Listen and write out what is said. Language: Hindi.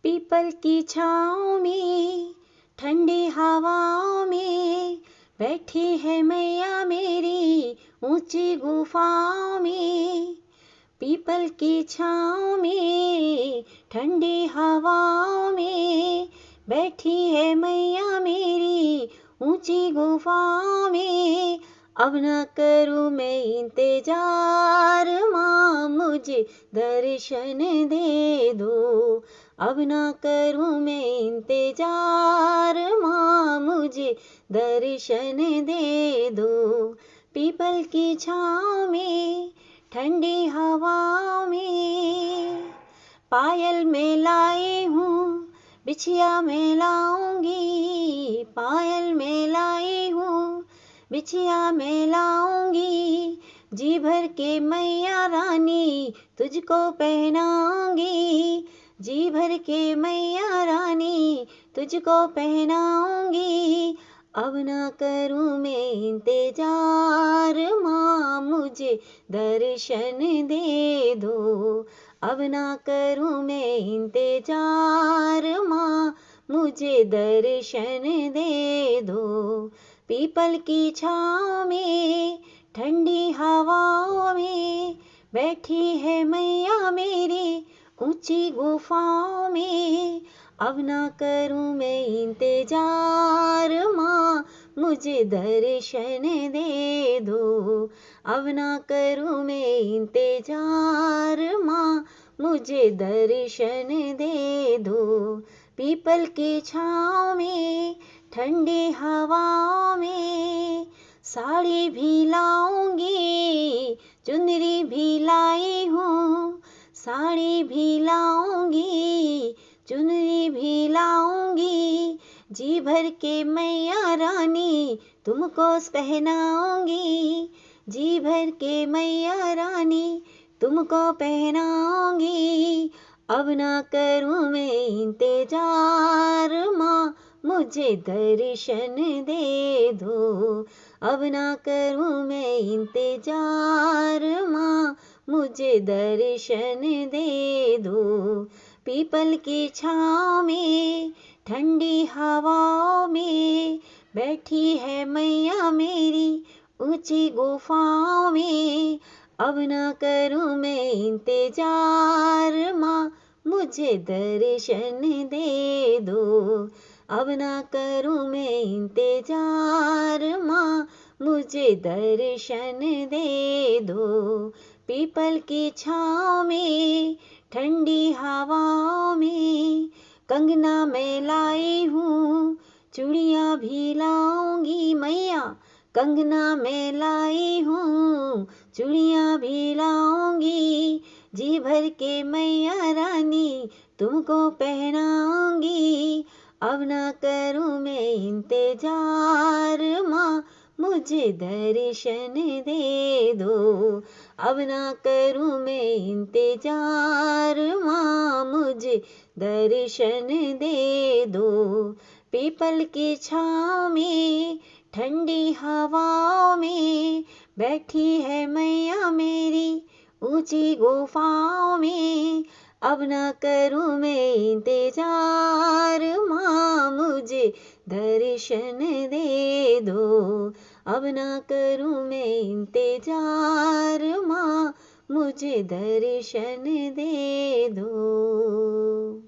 पीपल की छाँव में ठंडी हवाओं में बैठी है मैया मेरी ऊंची गुफाओं में। पीपल की छाँव में ठंडी हवाओं में बैठी है मैया मेरी ऊंची गुफाओं में। अब न करूँ मैं इंतजार माँ मुझे दर्शन दे दो। अब न करूँ मैं इंतजार माँ मुझे दर्शन दे दो। पीपल की छाँव में ठंडी हवाओं में पायल में लाई हूँ बिछिया में लाऊंगी। पायल में लाई हूँ बिछिया में लाऊंगी। जी भर के मैया रानी तुझको पहनाऊंगी। जी भर के मैया रानी तुझको पहनाऊंगी। अब न करूँ मैं इंतजार माँ मुझे दर्शन दे दो। अब न करूँ मैं इंतजार माँ मुझे दर्शन दे दो। पीपल की छाँव में ठंडी हवाओं में बैठी है मैया मेरी ऊंची गुफाओं में। अब न करूँ मैं इंतजार माँ मुझे दर्शन दे दो। अब न करूँ मैं इंतजार माँ मुझे दर्शन दे दो। पीपल की छाँव में ठंडी हवाओं में साड़ी भी लाऊंगी चुनरी भी लाई हूँ। साड़ी भी लाऊंगी चुनरी भी लाऊंगी। जी भर के मैया रानी तुमको पहनाऊंगी। जी भर के मैया रानी तुमको पहनाऊंगी। अब न करूँ मैं इंतजार माँ मुझे दर्शन दे दो। अब न करूँ मैं इंतजार माँ मुझे दर्शन दे दो। पीपल की छाँव में ठंडी हवाओं में बैठी है मैया मेरी ऊंची गुफाओं में। अब न करूँ मैं इंतजार माँ मुझे दर्शन दे दो। अब न करूँ मैं इंतजार माँ मुझे दर्शन दे दो। पीपल की छाँव में ठंडी हवाओं में कंगना मैं लाई हूँ चूड़ियाँ भी लाऊंगी मैया। कंगना मैं लाई हूँ चूड़ियाँ भी लाऊंगी। जी भर के मैया रानी तुमको पहनाऊंगी। अब न करूँ मैं इंतजार माँ मुझे दर्शन दे दो। अब न करूँ मैं इंतजार माँ मुझे दर्शन दे दो। पीपल की छाँव में ठंडी हवाओं में बैठी है मैया मेरी ऊंची गुफाओं में। अब न करूँ मैं इंतजार माँ मुझे दर्शन दे दो। अब न करूँ मैं इंतजार माँ मुझे दर्शन दे दो।